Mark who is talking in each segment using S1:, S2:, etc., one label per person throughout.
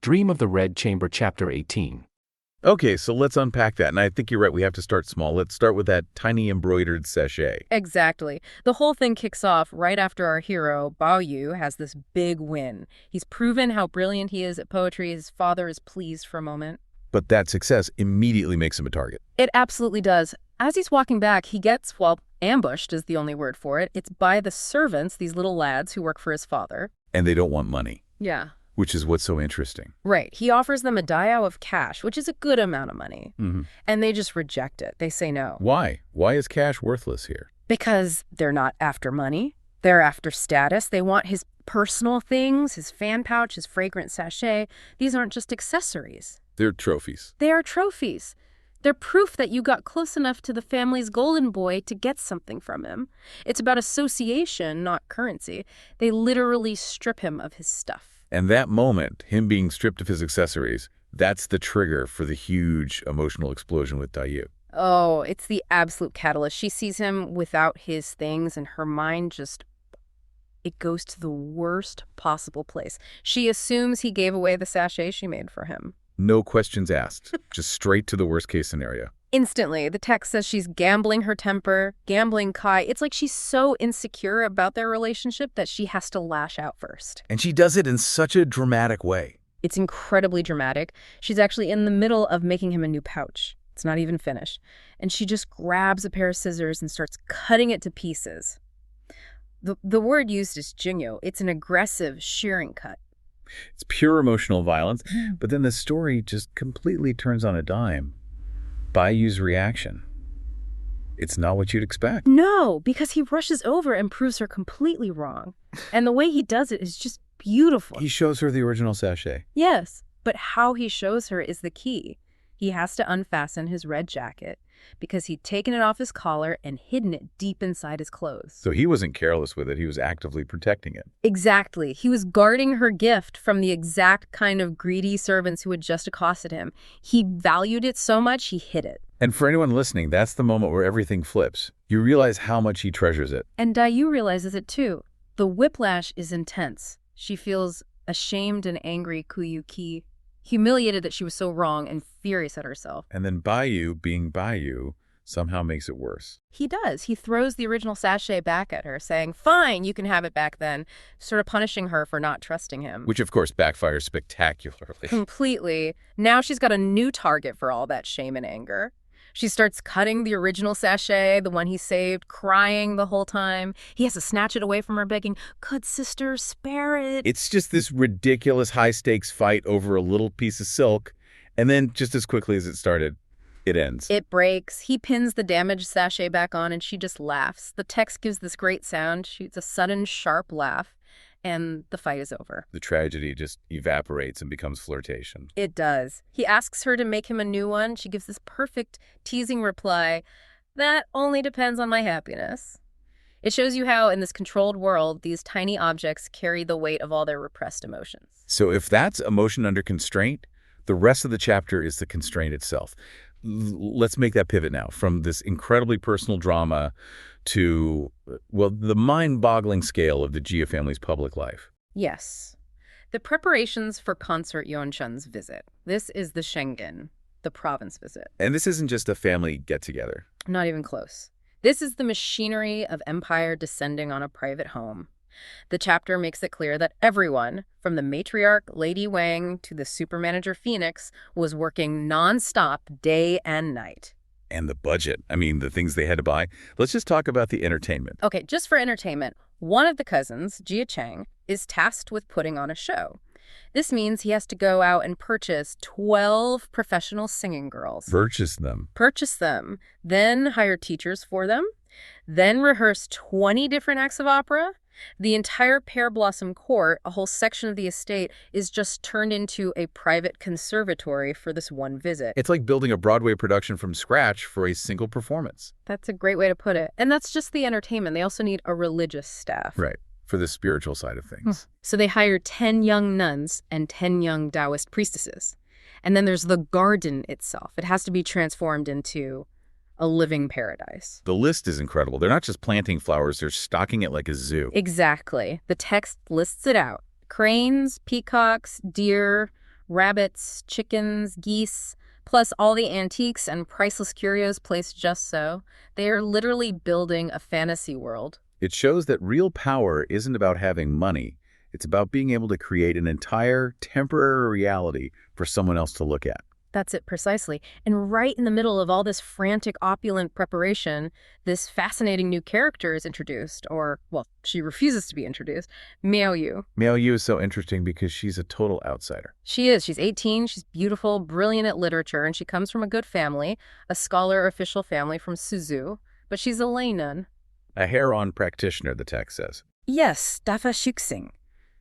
S1: Dream of the Red Chamber, Chapter 18.
S2: Okay, so let's unpack that. And I think you're right. We have to start small. Let's start with that tiny embroidered sachet.
S3: Exactly. The whole thing kicks off right after our hero, Bao Yu, has this big win. He's proven how brilliant he is at poetry. His father is pleased for a moment.
S2: But that success immediately makes him a target.
S3: It absolutely does. As he's walking back, he gets, well, ambushed is the only word for it. It's by the servants, these little lads who work for his father.
S2: And they don't want money.
S3: Yeah.
S2: Which is what's so interesting.
S3: Right. He offers them a dayao of cash, which is a good amount of money.
S2: Mm-hmm.
S3: And they just reject it. They say no.
S2: Why? Why is cash worthless here?
S3: Because they're not after money. They're after status. They want his personal things, his fan pouch, his fragrant sachet. These aren't just accessories.
S2: They're trophies.
S3: They are trophies. They're proof that you got close enough to the family's golden boy to get something from him. It's about association, not currency. They literally strip him of his stuff.
S2: And that moment, him being stripped of his accessories, that's the trigger for the huge emotional explosion with Dayu.
S3: Oh, it's the absolute catalyst. She sees him without his things, and her mind just, it goes to the worst possible place. She assumes he gave away the sachet she made for him.
S2: No questions asked, just straight to the worst case scenario.
S3: Instantly, the text says she's gambling her temper, gambling Kai. It's like she's so insecure about their relationship that she has to lash out first.
S2: And she does it in such a dramatic way.
S3: It's incredibly dramatic. She's actually in the middle of making him a new pouch. It's not even finished. And she just grabs a pair of scissors and starts cutting it to pieces. The word used is jingyo. It's an aggressive shearing cut.
S2: It's pure emotional violence, but then the story just completely turns on a dime. Bayu's reaction. It's not what you'd expect.
S3: No, because he rushes over and proves her completely wrong. And the way he does it is just beautiful.
S2: He shows her the original sachet.
S3: Yes, but how he shows her is the key. He has to unfasten his red jacket because he'd taken it off his collar and hidden it deep inside his clothes.
S2: So he wasn't careless with it. He was actively protecting it.
S3: Exactly. He was guarding her gift from the exact kind of greedy servants who had just accosted him. He valued it so much, he hid it.
S2: And for anyone listening, that's the moment where everything flips. You realize how much he treasures it.
S3: And Dayu realizes it too. The whiplash is intense. She feels ashamed and angry, Kuyuki, humiliated that she was so wrong and furious at herself.
S2: And then Bayu, being Bayu, somehow makes it worse.
S3: He does. He throws the original sachet back at her, saying, fine, you can have it back then, sort of punishing her for not trusting him.
S2: Which, of course, backfires spectacularly.
S3: Completely. Now she's got a new target for all that shame and anger. She starts cutting the original sachet, the one he saved, crying the whole time. He has to snatch it away from her, begging, could sister spare it?
S2: It's just this ridiculous high-stakes fight over a little piece of silk, and then just as quickly as it started, it ends.
S3: It breaks. He pins the damaged sachet back on, and she just laughs. The text gives this great sound, shoots a sudden, sharp laugh, and the fight is over.
S2: The tragedy just evaporates and becomes flirtation.
S3: It does. He asks her to make him a new one. She gives this perfect, teasing reply, that only depends on my happiness. It shows you how, in this controlled world, these tiny objects carry the weight of all their repressed emotions.
S2: So if that's emotion under constraint, the rest of the chapter is the constraint itself. Let's make that pivot now from this incredibly personal drama to, well, the mind-boggling scale of the Jia family's public life.
S3: Yes. The preparations for Consort Yuanchun's visit. This is the Schengen, the province visit.
S2: And this isn't just a family get-together.
S3: Not even close. This is the machinery of empire descending on a private home. The chapter makes it clear that everyone, from the matriarch Lady Wang to the supermanager Phoenix, was working nonstop day and night.
S2: And the budget. I mean, the things they had to buy. Let's just talk about the entertainment.
S3: Okay, just for entertainment, one of the cousins, Jia Cheng, is tasked with putting on a show. This means he has to go out and purchase 12 professional singing girls.
S2: Purchase them.
S3: Purchase them, then hire teachers for them, then rehearse 20 different acts of opera. The entire Pear Blossom Court, a whole section of the estate, is just turned into a private conservatory for this one visit.
S2: It's like building a Broadway production from scratch for a single performance.
S3: That's a great way to put it. And that's just the entertainment. They also need a religious staff.
S2: Right, for the spiritual side of things.
S3: So they hire 10 young nuns and 10 young Taoist priestesses. And then there's the garden itself. It has to be transformed into a living paradise.
S2: The list is incredible. They're not just planting flowers, they're stocking it like a zoo.
S3: Exactly. The text lists it out. Cranes, peacocks, deer, Rabbits, chickens, geese, plus all the antiques and priceless curios placed just so. They are literally building a fantasy world.
S2: It shows that real power isn't about having money. It's about being able to create an entire temporary reality for someone else to look at.
S3: That's it precisely. And right in the middle of all this frantic, opulent preparation, this fascinating new character is introduced, or, well, she refuses to be introduced, Miao Yu.
S2: Miao Yu is so interesting because she's a total outsider.
S3: She is. She's 18, she's beautiful, brilliant at literature, and she comes from a good family, a scholar official family from Suzhou, but she's a lay nun.
S2: A hair-on practitioner, the text says.
S3: Yes, Dafa Shuxing.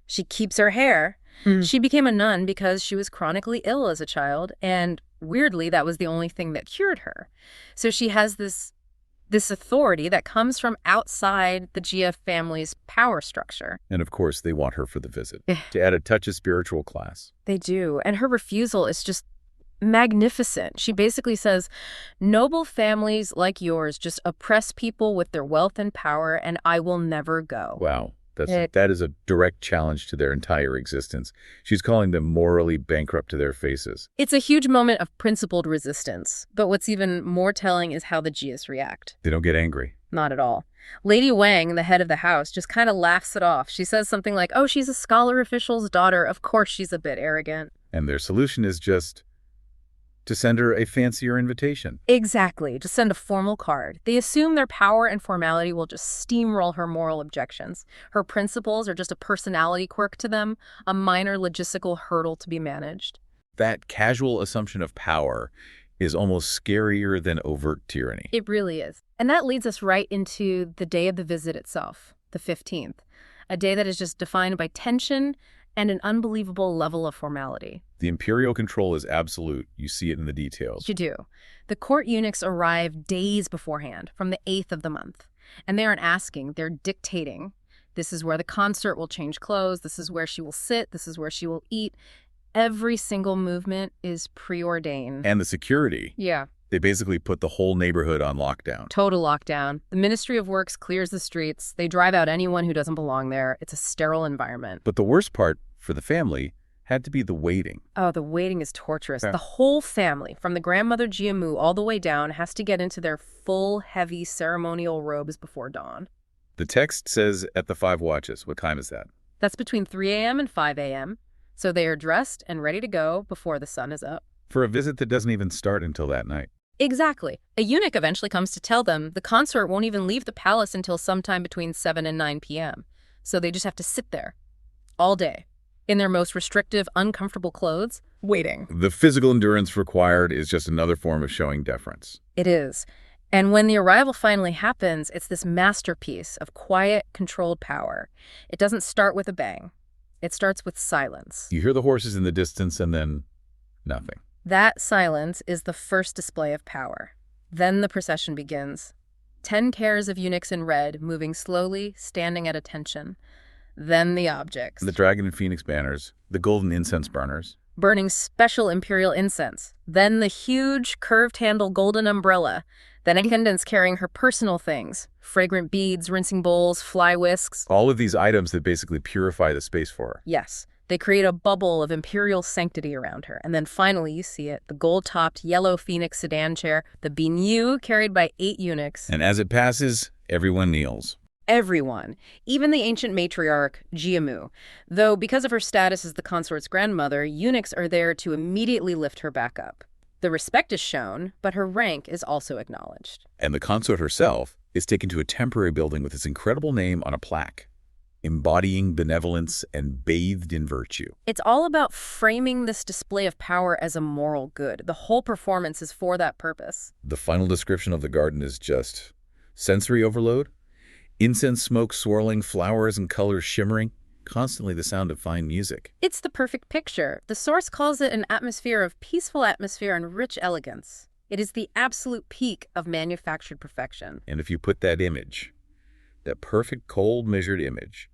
S3: She keeps her hair. She became a nun because she was chronically ill as a child, and weirdly, that was the only thing that cured her. So she has this authority that comes from outside the Jia family's power structure.
S2: And of course, they want her for the visit, to add a touch of spiritual class.
S3: They do, and her refusal is just magnificent. She basically says, noble families like yours just oppress people with their wealth and power, and I will never go.
S2: Wow. That is a direct challenge to their entire existence. She's calling them morally bankrupt to their faces.
S3: It's a huge moment of principled resistance. But what's even more telling is how the Jias react.
S2: They don't get angry.
S3: Not at all. Lady Wang, the head of the house, just kind of laughs it off. She says something like, oh, she's a scholar official's daughter. Of course she's a bit arrogant.
S2: And their solution is just to send her a fancier invitation.
S3: Exactly. Just send a formal card. They assume their power and formality will just steamroll her moral objections. Her principles are just a personality quirk to them, a minor logistical hurdle to be managed.
S2: That casual assumption of power is almost scarier than overt tyranny.
S3: It really is. And that leads us right into the day of the visit itself, the 15th, a day that is just defined by tension and an unbelievable level of formality.
S2: The Imperial control is absolute. You see it in the details.
S3: You do. The court eunuchs arrive days beforehand, from the 8th of the month. And they aren't asking, they're dictating. This is where the consort will change clothes. This is where she will sit. This is where she will eat. Every single movement is preordained.
S2: And the security.
S3: Yeah.
S2: They basically put the whole neighborhood on lockdown.
S3: Total lockdown. The Ministry of Works clears the streets. They drive out anyone who doesn't belong there. It's a sterile environment.
S2: But the worst part for the family had to be the waiting.
S3: Oh, the waiting is torturous.
S2: Yeah.
S3: The whole family, from the grandmother Jiamu all the way down, has to get into their full, heavy ceremonial robes before dawn.
S2: The text says at the 5 watches. What time is that?
S3: That's between 3 a.m. and 5 a.m., so they are dressed and ready to go before the sun is up.
S2: For a visit that doesn't even start until that night.
S3: Exactly. A eunuch eventually comes to tell them the consort won't even leave the palace until sometime between 7 and 9 p.m., so they just have to sit there all day, in their most restrictive, uncomfortable clothes, waiting.
S2: The physical endurance required is just another form of showing deference.
S3: It is. And when the arrival finally happens, it's this masterpiece of quiet, controlled power. It doesn't start with a bang. It starts with silence.
S2: You hear the horses in the distance and then nothing.
S3: That silence is the first display of power. Then the procession begins. 10 pairs of eunuchs in red, moving slowly, standing at attention. Then the objects.
S2: The dragon and phoenix banners, the golden incense burners.
S3: Burning special imperial incense. Then the huge, curved-handle golden umbrella. Then attendants carrying her personal things. Fragrant beads, rinsing bowls, fly whisks.
S2: All of these items that basically purify the space for her.
S3: Yes. They create a bubble of imperial sanctity around her. And then finally, you see it, the gold-topped yellow phoenix sedan chair, the binyu carried by 8 eunuchs.
S2: And as it passes, everyone kneels.
S3: Everyone, even the ancient matriarch, Jiamu. Though because of her status as the consort's grandmother, eunuchs are there to immediately lift her back up. The respect is shown, but her rank is also acknowledged.
S2: And the consort herself is taken to a temporary building with its incredible name on a plaque, embodying benevolence and bathed in virtue.
S3: It's all about framing this display of power as a moral good. The whole performance is for that purpose.
S2: The final description of the garden is just sensory overload, incense smoke swirling, flowers and colors shimmering, constantly the sound of fine music.
S3: It's the perfect picture. The source calls it an atmosphere of peaceful atmosphere and rich elegance. It is the absolute peak of manufactured perfection.
S2: And if you put that image, that perfect cold measured image,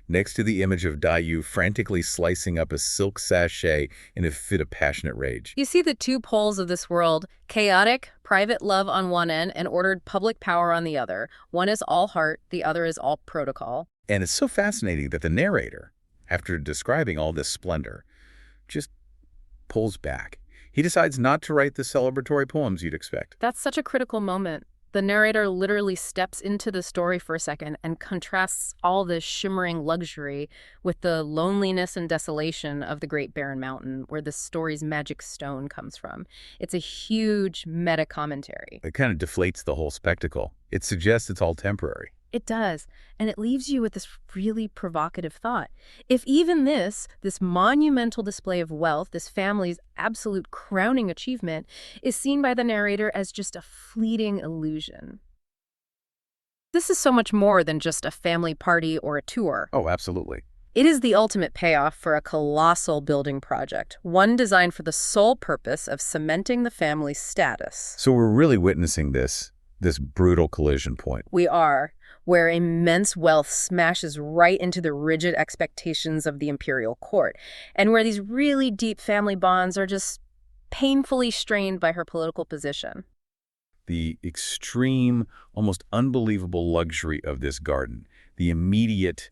S2: next to the image of Dayu frantically slicing up a silk sachet in a fit of passionate rage.
S3: You see the two poles of this world, chaotic, private love on one end and ordered public power on the other. One is all heart, the other is all protocol.
S2: And it's so fascinating that the narrator, after describing all this splendor, just pulls back. He decides not to write the celebratory poems you'd expect.
S3: That's such a critical moment. The narrator literally steps into the story for a second and contrasts all this shimmering luxury with the loneliness and desolation of the Great Barren Mountain, where the story's magic stone comes from. It's a huge meta-commentary.
S2: It kind of deflates the whole spectacle. It suggests it's all temporary.
S3: It does, and it leaves you with this really provocative thought. If even this monumental display of wealth, this family's absolute crowning achievement, is seen by the narrator as just a fleeting illusion. This is so much more than just a family party or a tour.
S2: Oh, absolutely.
S3: It is the ultimate payoff for a colossal building project, one designed for the sole purpose of cementing the family's status.
S2: So we're really witnessing this brutal collision point.
S3: We are, where immense wealth smashes right into the rigid expectations of the imperial court, and where these really deep family bonds are just painfully strained by her political position.
S2: The extreme, almost unbelievable luxury of this garden, the immediate,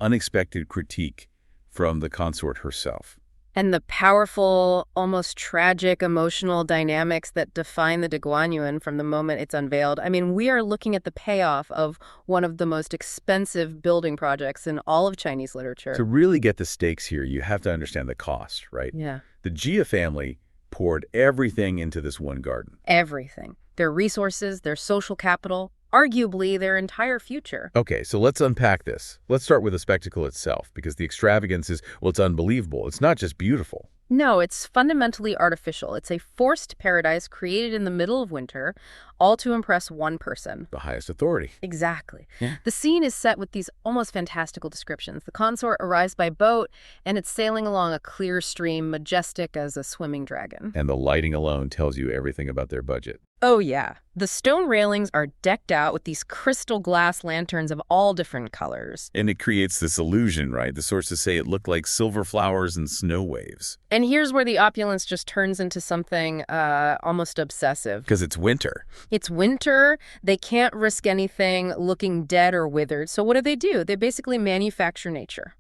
S2: unexpected critique from the consort herself.
S3: And the powerful, almost tragic emotional dynamics that define the Daguanyuan from the moment it's unveiled. I mean, we are looking at the payoff of one of the most expensive building projects in all of Chinese literature.
S2: To really get the stakes here, you have to understand the cost, right?
S3: Yeah.
S2: The Jia family poured everything into this one garden.
S3: Everything. Their resources, their social capital, arguably their entire future.
S2: Okay, so let's unpack this. Let's start with the spectacle itself, because the extravagance is, well, it's unbelievable. It's not just beautiful.
S3: No, it's fundamentally artificial. It's a forced paradise created in the middle of winter, all to impress one person.
S2: The highest authority.
S3: Exactly.
S2: Yeah.
S3: The scene is set with these almost fantastical descriptions. The consort arrives by boat, and it's sailing along a clear stream, majestic as a swimming dragon.
S2: And the lighting alone tells you everything about their budget.
S3: Oh, yeah. The stone railings are decked out with these crystal glass lanterns of all different colors.
S2: And it creates this illusion, right? The sources say it looked like silver flowers and snow waves.
S3: And here's where the opulence just turns into something almost obsessive.
S2: Because it's winter.
S3: It's winter. They can't risk anything looking dead or withered. So what do? They basically manufacture nature.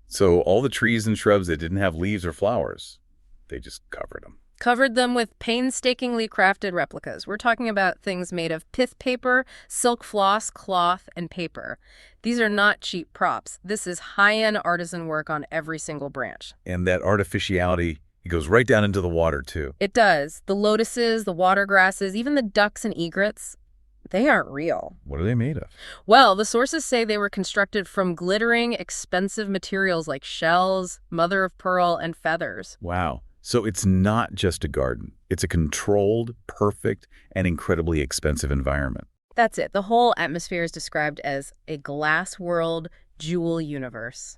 S2: So all the trees and shrubs that didn't have leaves or flowers, they just covered them.
S3: Covered them with painstakingly crafted replicas. We're talking about things made of pith paper, silk floss, cloth, and paper. These are not cheap props. This is high-end artisan work on every single branch.
S2: And that artificiality, it goes right down into the water, too.
S3: It does. The lotuses, the water grasses, even the ducks and egrets, they aren't real.
S2: What are they made of?
S3: Well, the sources say they were constructed from glittering, expensive materials like shells, mother of pearl, and feathers.
S2: Wow. So it's not just a garden. It's a controlled, perfect, and incredibly expensive environment.
S3: That's it. The whole atmosphere is described as a glass world, jewel universe.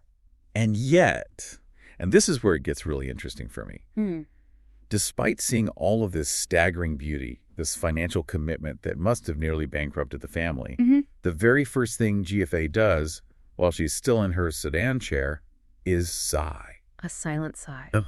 S2: And yet, and this is where it gets really interesting for me, despite seeing all of this staggering beauty, this financial commitment that must have nearly bankrupted the family, the very first thing GFA does, while she's still in her sedan chair, is sigh.
S3: A silent sigh.
S2: Ugh.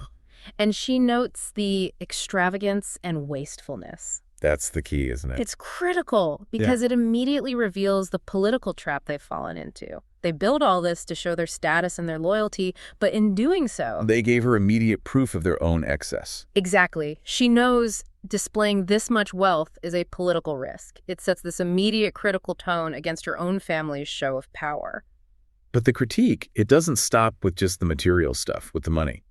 S3: And she notes the extravagance and wastefulness.
S2: That's the key, isn't it?
S3: It's critical because it immediately reveals the political trap they've fallen into. They build all this to show their status and their loyalty, but in doing so...
S2: They gave her immediate proof of their own excess.
S3: Exactly. She knows displaying this much wealth is a political risk. It sets this immediate critical tone against her own family's show of power.
S2: But the critique, it doesn't stop with just the material stuff, with the money.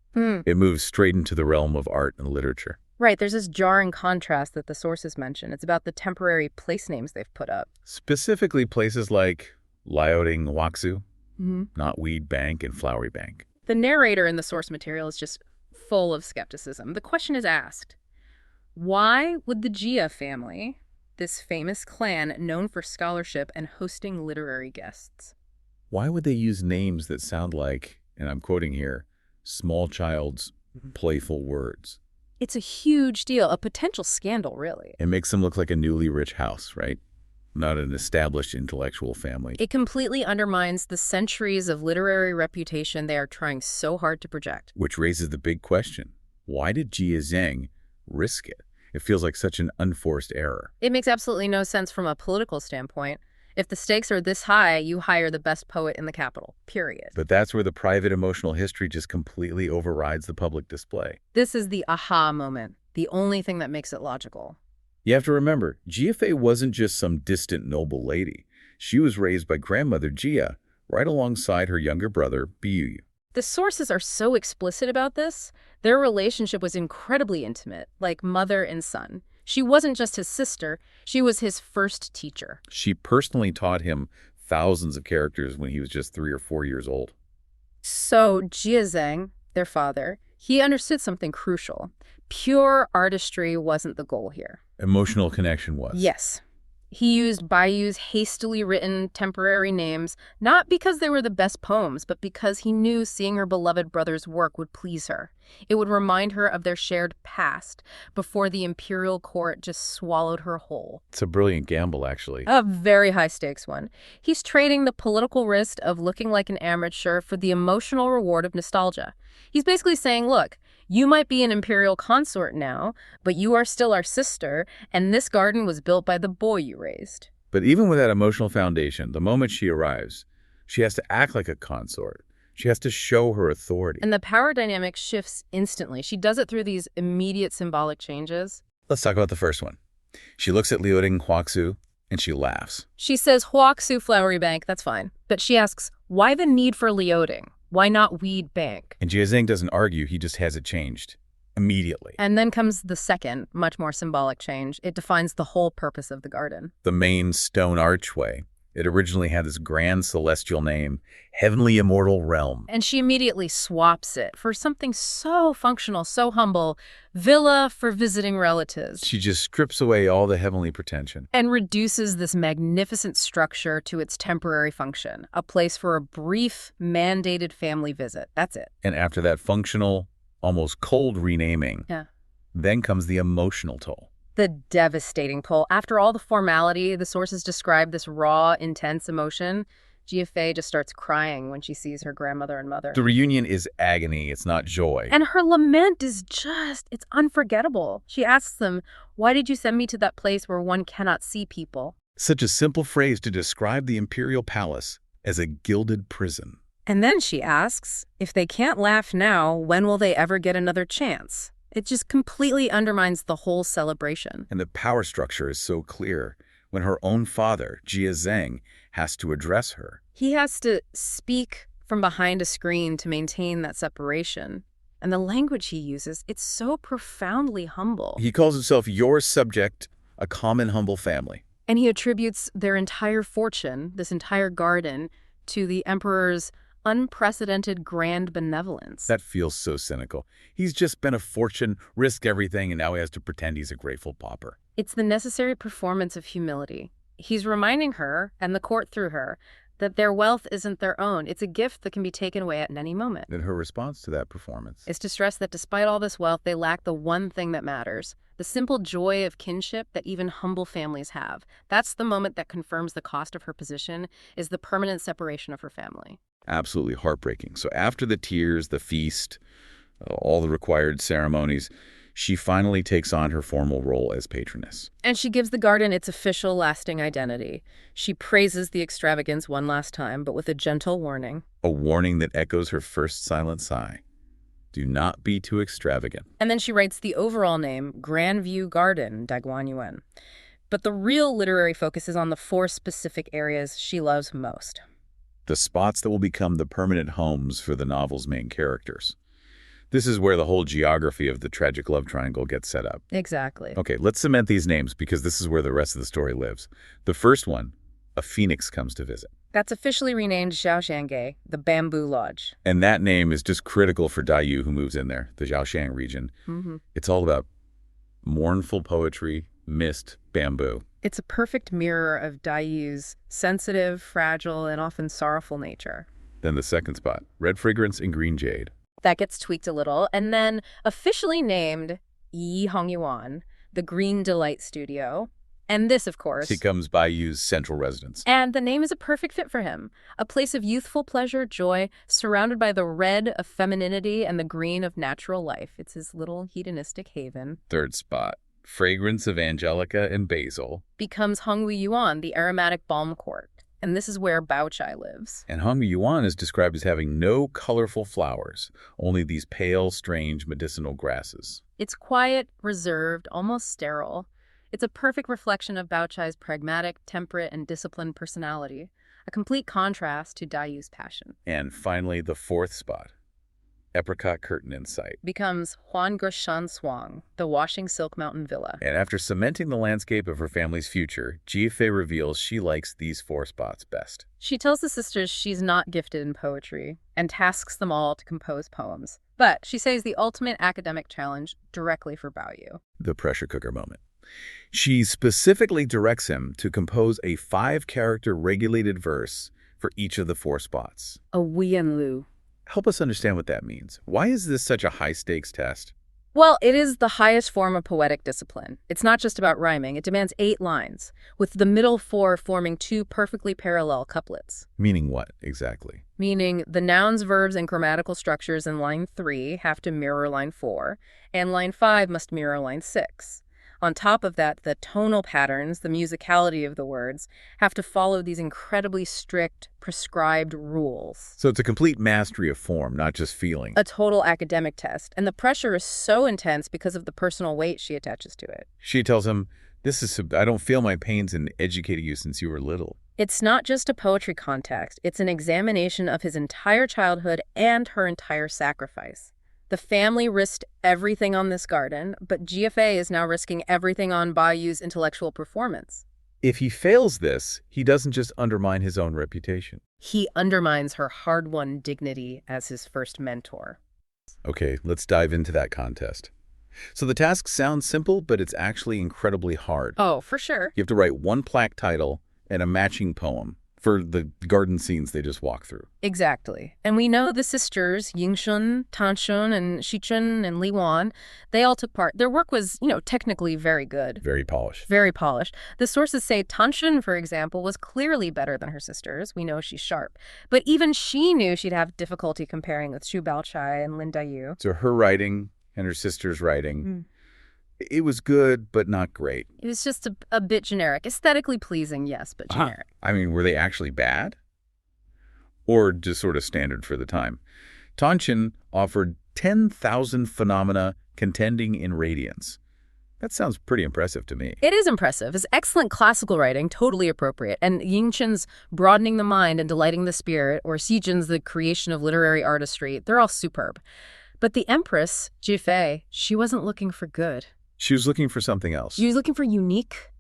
S2: It moves straight into the realm of art and literature.
S3: Right, there's this jarring contrast that the sources mention. It's about the temporary place names they've put up.
S2: Specifically places like Liaoding Waksu, Knotweed Bank, and Flowery Bank.
S3: The narrator in the source material is just full of skepticism. The question is asked, why would the Jia family, this famous clan known for scholarship and hosting literary guests,
S2: why would they use names that sound like, and I'm quoting here, small child's playful words?
S3: It's a huge deal, a potential scandal, really.
S2: It makes them look like a newly rich house, right? Not an established intellectual family.
S3: It completely undermines the centuries of literary reputation they are trying so hard to project.
S2: Which raises the big question. Why did Jia Zheng risk it? It feels like such an unforced error.
S3: It makes absolutely no sense from a political standpoint. If the stakes are this high, you hire the best poet in the capital, period.
S2: But that's where the private emotional history just completely overrides the public display.
S3: This is the aha moment, the only thing that makes it logical.
S2: You have to remember, Jiafei wasn't just some distant noble lady. She was raised by grandmother Jia, right alongside her younger brother, Biyu.
S3: The sources are so explicit about this. Their relationship was incredibly intimate, like mother and son. She wasn't just his sister, she was his first teacher.
S2: She personally taught him thousands of characters when he was just 3 or 4 years old.
S3: So Jia Zhang, their father, he understood something crucial. Pure artistry wasn't the goal here.
S2: Emotional connection was.
S3: Yes. He used Baiyu's hastily written temporary names, not because they were the best poems, but because he knew seeing her beloved brother's work would please her. It would remind her of their shared past, before the imperial court just swallowed her whole.
S2: It's a brilliant gamble, actually.
S3: A very high-stakes one. He's trading the political risk of looking like an amateur for the emotional reward of nostalgia. He's basically saying, look, you might be an imperial consort now, but you are still our sister, and this garden was built by the boy you raised.
S2: But even with that emotional foundation, the moment she arrives, she has to act like a consort. She has to show her authority.
S3: And the power dynamic shifts instantly. She does it through these immediate symbolic changes.
S2: Let's talk about the first one. She looks at Liuting Huaxu, and she laughs.
S3: She says, Huaxu Flowery Bank, that's fine. But she asks, why the need for Liuting? Why not Weed Bank?
S2: And Jiazeng doesn't argue, he just has it changed. Immediately.
S3: And then comes the second, much more symbolic change. It defines the whole purpose of the garden.
S2: The main stone archway. It originally had this grand celestial name, Heavenly Immortal Realm.
S3: And she immediately swaps it for something so functional, so humble, villa for visiting relatives.
S2: She just strips away all the heavenly pretension.
S3: And reduces this magnificent structure to its temporary function, a place for a brief, mandated family visit. That's it.
S2: And after that functional, almost cold renaming, then comes the emotional toll.
S3: The devastating toll. After all the formality, the sources describe this raw, intense emotion. Jiafei just starts crying when she sees her grandmother and mother.
S2: The reunion is agony, it's not joy.
S3: And her lament is it's unforgettable. She asks them, why did you send me to that place where one cannot see people?
S2: Such a simple phrase to describe the imperial palace as a gilded prison.
S3: And then she asks, if they can't laugh now, when will they ever get another chance? It just completely undermines the whole celebration.
S2: And the power structure is so clear. When her own father, Jia Zhang, has to address her.
S3: He has to speak from behind a screen to maintain that separation. And the language he uses, it's so profoundly humble.
S2: He calls himself your subject, a common humble family.
S3: And he attributes their entire fortune, this entire garden, to the emperor's unprecedented grand benevolence.
S2: That feels so cynical. He's just spent a fortune, risked everything, and now he has to pretend he's a grateful pauper.
S3: It's the necessary performance of humility. He's reminding her, and the court through her, that their wealth isn't their own. It's a gift that can be taken away at any moment.
S2: And her response to that performance
S3: is to stress that despite all this wealth, they lack the one thing that matters, the simple joy of kinship that even humble families have. That's the moment that confirms the cost of her position, is the permanent separation of her family.
S2: Absolutely heartbreaking. So after the tears, the feast, all the required ceremonies, she finally takes on her formal role as patroness.
S3: And she gives the garden its official lasting identity. She praises the extravagance one last time, but with a gentle warning.
S2: A warning that echoes her first silent sigh. Do not be too extravagant.
S3: And then she writes the overall name, Grand View Garden, Daguanyuan. But the real literary focus is on the 4 specific areas she loves most.
S2: The spots that will become the permanent homes for the novel's main characters. This is where the whole geography of the tragic love triangle gets set up.
S3: Exactly.
S2: Okay, let's cement these names because this is where the rest of the story lives. The first one, a phoenix comes to visit.
S3: That's officially renamed Xiaoshange, the Bamboo Lodge.
S2: And that name is just critical for Daiyu who moves in there, the Xiaoshang region. It's all about mournful poetry, mist, bamboo.
S3: It's a perfect mirror of Daiyu's sensitive, fragile, and often sorrowful nature.
S2: Then the second spot, red fragrance and green jade.
S3: That gets tweaked a little, and then officially named Yi Hongyuan, the Green Delight Studio. And this, of course,
S2: becomes Baiyu's central residence.
S3: And the name is a perfect fit for him. A place of youthful pleasure, joy, surrounded by the red of femininity and the green of natural life. It's his little hedonistic haven.
S2: Third spot, fragrance of angelica and basil.
S3: becomes Hongwu Yuan, the aromatic balm court. And this is where Baochai lives.
S2: And Hong Yuan is described as having no colorful flowers, only these pale, strange medicinal grasses.
S3: It's quiet, reserved, almost sterile. It's a perfect reflection of Baochai's pragmatic, temperate, and disciplined personality, a complete contrast to Daiyu's passion.
S2: And finally, the fourth spot, apricot curtain in sight.
S3: Becomes Huanggeshan Swang, the washing silk mountain villa.
S2: And after cementing the landscape of her family's future, Jiefei reveals she likes these four spots best.
S3: She tells the sisters she's not gifted in poetry and tasks them all to compose poems. But she says the ultimate academic challenge directly for Baoyu.
S2: The pressure cooker moment. She specifically directs him to compose a 5-character regulated verse for each of the 4 spots.
S3: A Wien Lu.
S2: Help us understand what that means. Why is this such a high-stakes test?
S3: Well, it is the highest form of poetic discipline. It's not just about rhyming. It demands 8 lines, with the middle 4 forming 2 perfectly parallel couplets.
S2: Meaning what, exactly?
S3: Meaning the nouns, verbs, and grammatical structures in line 3 have to mirror line 4, and line 5 must mirror line 6. On top of that, the tonal patterns, the musicality of the words, have to follow these incredibly strict, prescribed rules.
S2: So it's a complete mastery of form, not just feeling.
S3: A total academic test, and the pressure is so intense because of the personal weight she attaches to it.
S2: She tells him, I don't feel my pains in educating you since you were little.
S3: It's not just a poetry contest, it's an examination of his entire childhood and her entire sacrifice. The family risked everything on this garden, but GFA is now risking everything on Baoyu's intellectual performance.
S2: If he fails this, he doesn't just undermine his own reputation.
S3: He undermines her hard-won dignity as his first mentor.
S2: Okay, let's dive into that contest. So the task sounds simple, but it's actually incredibly hard.
S3: Oh, for sure.
S2: You have to write 1 plaque title and a matching poem for the garden scenes they just walk through.
S3: Exactly. And we know the sisters, Yingshun, Tanshun, and Shichun, and Liwan, they all took part. Their work was, technically very good.
S2: Very polished.
S3: Very polished. The sources say Tanshun, for example, was clearly better than her sisters. We know she's sharp. But even she knew she'd have difficulty comparing with Xu Baochai and Lin Dayu.
S2: So her writing and her sister's writing, it was good, but not great.
S3: It was just a bit generic. Aesthetically pleasing, yes, but generic.
S2: I mean, were they actually bad? Or just sort of standard for the time? Tanshin offered 10,000 phenomena contending in radiance. That sounds pretty impressive to me.
S3: It is impressive. It's excellent classical writing, totally appropriate. And Yingchun's broadening the mind and delighting the spirit, or Xijin's the creation of literary artistry, they're all superb. But the Empress, Jifei, she wasn't looking for good.
S2: She was looking for something else.
S3: She was looking for unique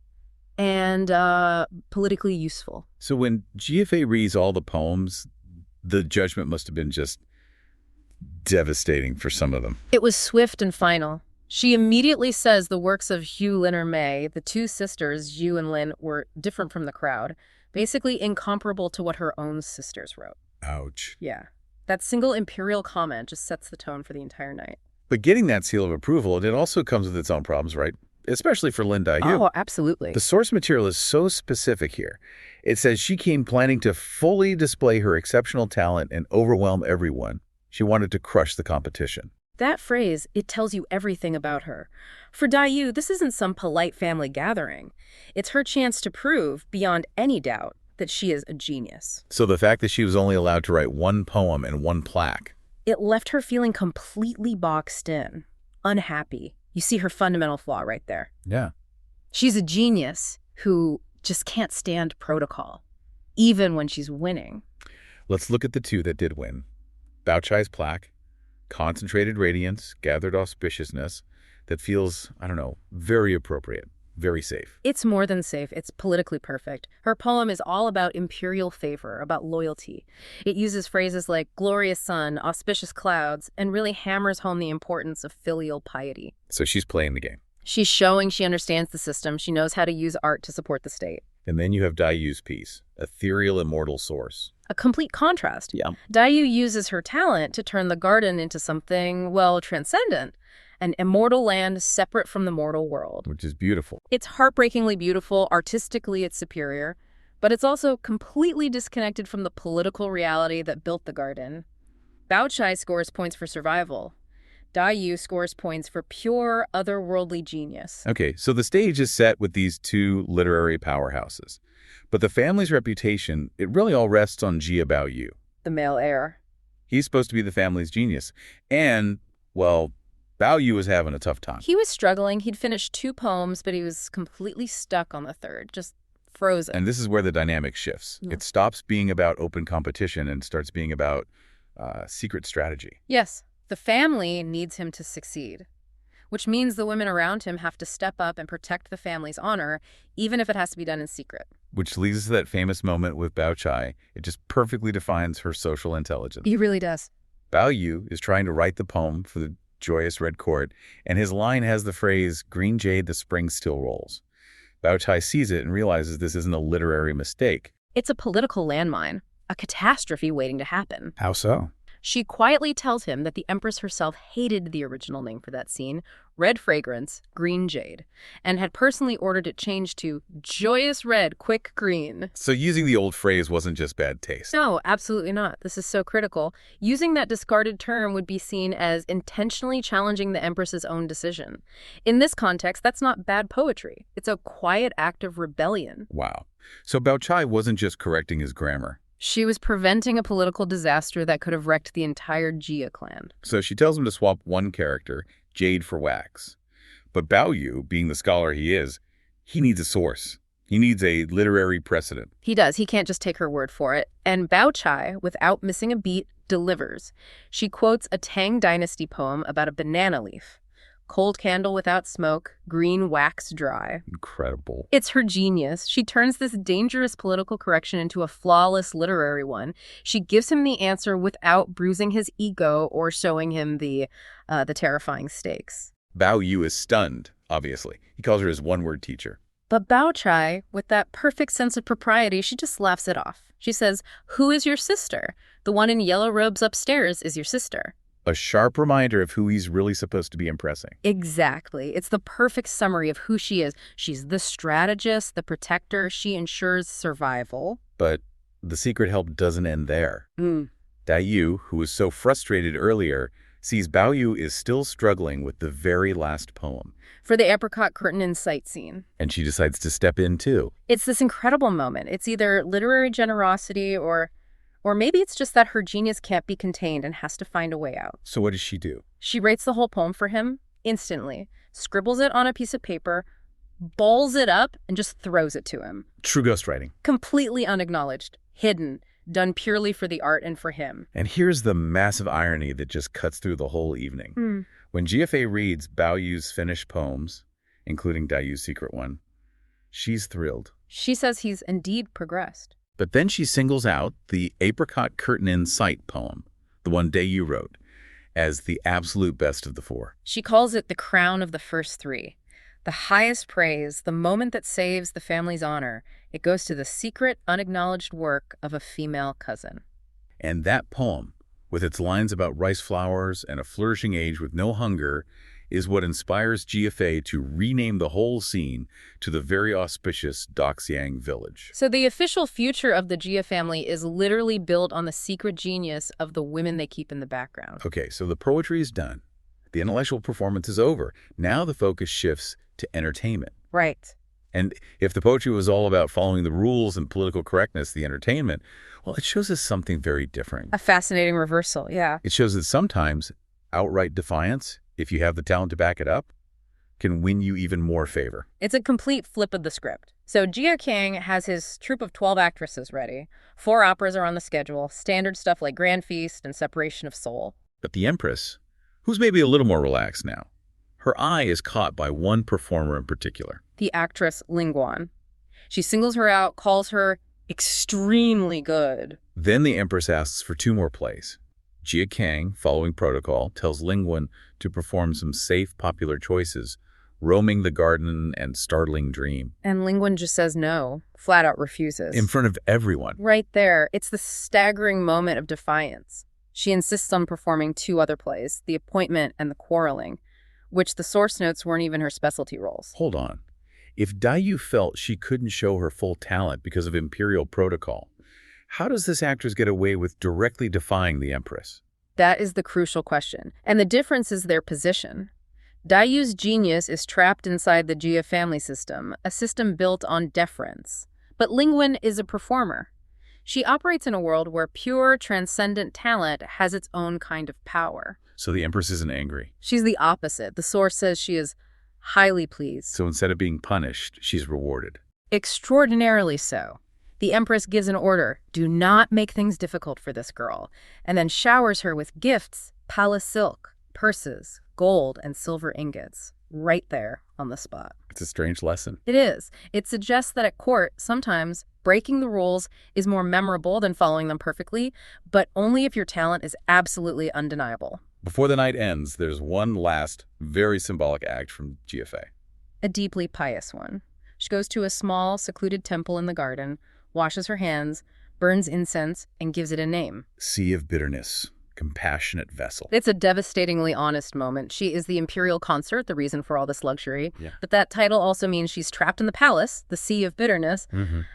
S3: and politically useful.
S2: So when GFA reads all the poems, the judgment must have been just devastating for some of them.
S3: It was swift and final. She immediately says the works of Hu, Lin, or Mei, the 2 sisters, Yu and Lin, were different from the crowd, basically incomparable to what her own sisters wrote.
S2: Ouch.
S3: Yeah. That single Imperial comment just sets the tone for the entire night.
S2: But getting that seal of approval, it also comes with its own problems, right? Especially for Lin Dayu.
S3: Oh, absolutely.
S2: The source material is so specific here. It says she came planning to fully display her exceptional talent and overwhelm everyone. She wanted to crush the competition.
S3: That phrase, it tells you everything about her. For Dayu, this isn't some polite family gathering. It's her chance to prove, beyond any doubt, that she is a genius.
S2: So the fact that she was only allowed to write 1 poem and 1 plaque,
S3: it left her feeling completely boxed in, unhappy. You see her fundamental flaw right there.
S2: Yeah.
S3: She's a genius who just can't stand protocol, even when she's winning.
S2: Let's look at the 2 that did win. Baochai's plaque, concentrated radiance, gathered auspiciousness, that feels, very appropriate. Very safe.
S3: It's more than safe. It's politically perfect. Her poem is all about imperial favor, about loyalty. It uses phrases like glorious sun, auspicious clouds, and really hammers home the importance of filial piety.
S2: So she's playing the game.
S3: She's showing she understands the system. She knows how to use art to support the state.
S2: And then you have Daiyu's piece, ethereal immortal source.
S3: A complete contrast.
S2: Yeah.
S3: Dayu uses her talent to turn the garden into something, transcendent. An immortal land separate from the mortal world.
S2: Which is beautiful.
S3: It's heartbreakingly beautiful. Artistically, it's superior. But it's also completely disconnected from the political reality that built the garden. Baochai scores points for survival. Dai Yu scores points for pure, otherworldly genius.
S2: Okay, so the stage is set with these two literary powerhouses. But the family's reputation, it really all rests on Jia Baoyu.
S3: The male heir.
S2: He's supposed to be the family's genius. And, well, Baoyu was having a tough time.
S3: He was struggling. He'd finished 2 poems, but he was completely stuck on the third, just frozen.
S2: And this is where the dynamic shifts.
S3: Yeah.
S2: It stops being about open competition and starts being about secret strategy.
S3: Yes, the family needs him to succeed, which means the women around him have to step up and protect the family's honor, even if it has to be done in secret.
S2: Which leads us to that famous moment with Bao Chai. It just perfectly defines her social intelligence.
S3: He really does.
S2: Bao Yu is trying to write the poem for the joyous red court, and his line has the phrase, "Green jade, the spring still rolls." Bao Chai sees it and realizes this isn't a literary mistake.
S3: It's a political landmine, a catastrophe waiting to happen.
S2: How so?
S3: She quietly tells him that the Empress herself hated the original name for that scene, Red Fragrance, Green Jade, and had personally ordered it changed to Joyous Red, Quick Green.
S2: So using the old phrase wasn't just bad taste.
S3: No, absolutely not. This is so critical. Using that discarded term would be seen as intentionally challenging the Empress's own decision. In this context, that's not bad poetry. It's a quiet act of rebellion.
S2: Wow. So Bao Chai wasn't just correcting his grammar.
S3: She was preventing a political disaster that could have wrecked the entire Jia clan.
S2: So she tells him to swap one character, Jade, for Wax. But Bao Yu, being the scholar he is, he needs a source. He needs a literary precedent.
S3: He does. He can't just take her word for it. And Bao Chai, without missing a beat, delivers. She quotes a Tang Dynasty poem about a banana leaf. Cold candle without smoke, green wax dry.
S2: Incredible.
S3: It's her genius. She turns this dangerous political correction into a flawless literary one. She gives him the answer without bruising his ego or showing him the terrifying stakes.
S2: Bao Yu is stunned, obviously. He calls her his one-word teacher.
S3: But Bao Chai, with that perfect sense of propriety, she just laughs it off. She says, "Who is your sister? The one in yellow robes upstairs is your sister."
S2: A sharp reminder of who he's really supposed to be impressing.
S3: Exactly. It's the perfect summary of who she is. She's the strategist, the protector. She ensures survival.
S2: But the secret help doesn't end there. Dai Yu, who was so frustrated earlier, sees Bao Yu is still struggling with the very last poem.
S3: For the apricot curtain in sight scene.
S2: And she decides to step in too.
S3: It's this incredible moment. It's either literary generosity or maybe it's just that her genius can't be contained and has to find a way out.
S2: So what does she do?
S3: She writes the whole poem for him instantly, scribbles it on a piece of paper, balls it up, and just throws it to him.
S2: True ghostwriting.
S3: Completely unacknowledged, hidden, done purely for the art and for him.
S2: And here's the massive irony that just cuts through the whole evening. When GFA reads Bao Yu's finished poems, including Dai Yu's secret one, she's thrilled.
S3: She says he's indeed progressed.
S2: But then she singles out the Apricot Curtain in Sight poem, the one Dai Yu wrote, as the absolute best of the 4.
S3: She calls it the crown of the first 3. The highest praise, the moment that saves the family's honor. It goes to the secret, unacknowledged work of a female cousin.
S2: And that poem, with its lines about rice flowers and a flourishing age with no hunger, is what inspires GFA to rename the whole scene to the very auspicious Doxiang village.
S3: So the official future of the Jia family is literally built on the secret genius of the women they keep in the background.
S2: Okay, so the poetry is done. The intellectual performance is over. Now the focus shifts to entertainment.
S3: Right.
S2: And if the poetry was all about following the rules and political correctness, the entertainment, well, it shows us something very different.
S3: A fascinating reversal, yeah.
S2: It shows that sometimes outright defiance, if you have the talent to back it up, can win you even more favor.
S3: It's a complete flip of the script. So Jia King has his troupe of 12 actresses ready. 4 operas are on the schedule, standard stuff like Grand Feast and Separation of Soul.
S2: But the Empress, who's maybe a little more relaxed now, her eye is caught by one performer in particular.
S3: The actress Ling Guan. She singles her out, calls her extremely good.
S2: Then the Empress asks for 2 more plays. Jia Kang, following protocol, tells Ling Guan to perform some safe, popular choices, Roaming the Garden and Startling Dream.
S3: And Ling Guan just says no, flat out refuses.
S2: In front of everyone.
S3: Right there. It's the staggering moment of defiance. She insists on performing 2 other plays, The Appointment and The Quarreling, which the source notes weren't even her specialty roles.
S2: Hold on. If Dai Yu felt she couldn't show her full talent because of Imperial protocol, how does this actress get away with directly defying the Empress?
S3: That is the crucial question. And the difference is their position. Daiyu's genius is trapped inside the Jia family system, a system built on deference. But Lingwen is a performer. She operates in a world where pure, transcendent talent has its own kind of power.
S2: So the Empress isn't angry.
S3: She's the opposite. The source says she is highly pleased.
S2: So instead of being punished, she's rewarded.
S3: Extraordinarily so. The Empress gives an order, do not make things difficult for this girl, and then showers her with gifts, palace silk, purses, gold, and silver ingots, right there on the spot.
S2: It's a strange lesson.
S3: It is. It suggests that at court, sometimes breaking the rules is more memorable than following them perfectly, but only if your talent is absolutely undeniable.
S2: Before the night ends, there's one last, very symbolic act from GFA.
S3: A deeply pious one. She goes to a small, secluded temple in the garden, washes her hands, burns incense, and gives it a name.
S2: Sea of Bitterness. Compassionate vessel.
S3: It's a devastatingly honest moment. She is the Imperial Consort, the reason for all this luxury.
S2: Yeah.
S3: But that title also means she's trapped in the palace, the Sea of Bitterness.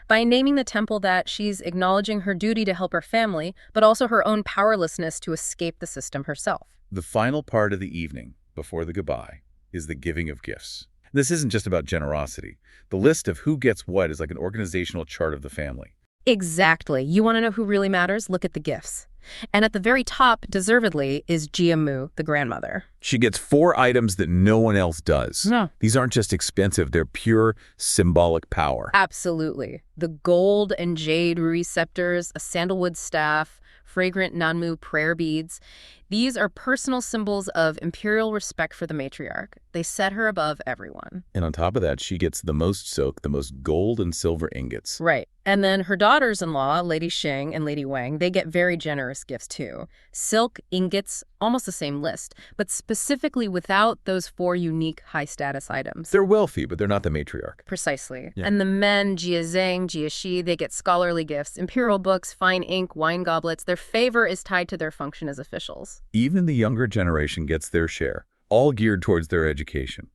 S3: By naming the temple that, she's acknowledging her duty to help her family, but also her own powerlessness to escape the system herself.
S2: The final part of the evening, before the goodbye, is the giving of gifts. This isn't just about generosity. The list of who gets what is like an organizational chart of the family.
S3: Exactly. You want to know who really matters? Look at the gifts. And at the very top, deservedly, is Jia Mu, the grandmother.
S2: She gets 4 items that no one else does.
S3: No.
S2: These aren't just expensive, they're pure symbolic power.
S3: Absolutely. The gold and jade receptors, a sandalwood staff, fragrant Nanmu prayer beads. These are personal symbols of imperial respect for the matriarch. They set her above everyone.
S2: And on top of that, she gets the most silk, the most gold and silver ingots.
S3: Right. And then her daughters-in-law, Lady Xing and Lady Wang, they get very generous gifts too. Silk, ingots, almost the same list, but specifically without those 4 unique high-status items.
S2: They're wealthy, but they're not the matriarch.
S3: Precisely.
S2: Yeah.
S3: And the men, Jia Zhang, Jia Shi, they get scholarly gifts, imperial books, fine ink, wine goblets. Their favor is tied to their function as officials.
S2: Even the younger generation gets their share, all geared towards their education.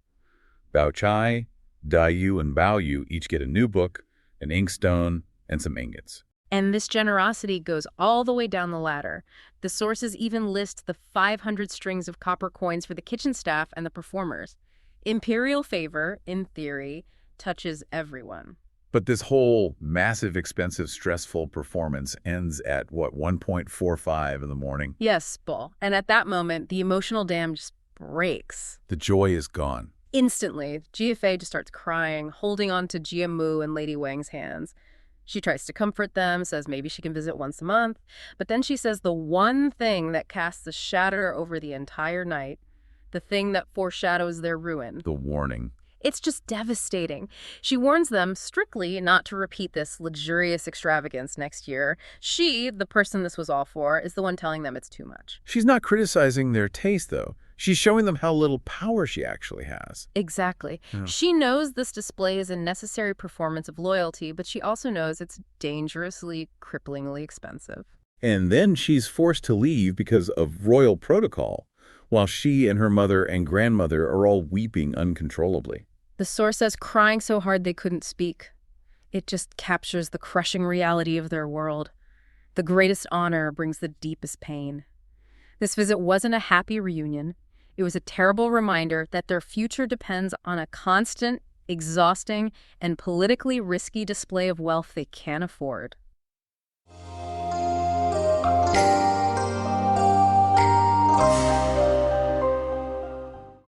S2: Bao Chai, Dayu, and Bao Yu each get a new book, an inkstone, and some ingots.
S3: And this generosity goes all the way down the ladder. The sources even list the 500 strings of copper coins for the kitchen staff and the performers. Imperial favor, in theory, touches everyone.
S2: But this whole massive, expensive, stressful performance ends at, 1:45 in the morning?
S3: Yes, Paul. And at that moment, the emotional dam just breaks.
S2: The joy is gone.
S3: Instantly, GFA just starts crying, holding on to Jia Mu and Lady Wang's hands. She tries to comfort them, says maybe she can visit once a month. But then she says the one thing that casts a shadow over the entire night, the thing that foreshadows their ruin.
S2: The warning.
S3: It's just devastating. She warns them strictly not to repeat this luxurious extravagance next year. She, the person this was all for, is the one telling them it's too much.
S2: She's not criticizing their taste, though. She's showing them how little power she actually has.
S3: Exactly.
S2: Yeah.
S3: She knows this display is a necessary performance of loyalty, but she also knows it's dangerously, cripplingly expensive.
S2: And then she's forced to leave because of royal protocol, while she and her mother and grandmother are all weeping uncontrollably.
S3: The source says crying so hard they couldn't speak. It just captures the crushing reality of their world. The greatest honor brings the deepest pain. This visit wasn't a happy reunion. It was a terrible reminder that their future depends on a constant, exhausting, and politically risky display of wealth they can't afford.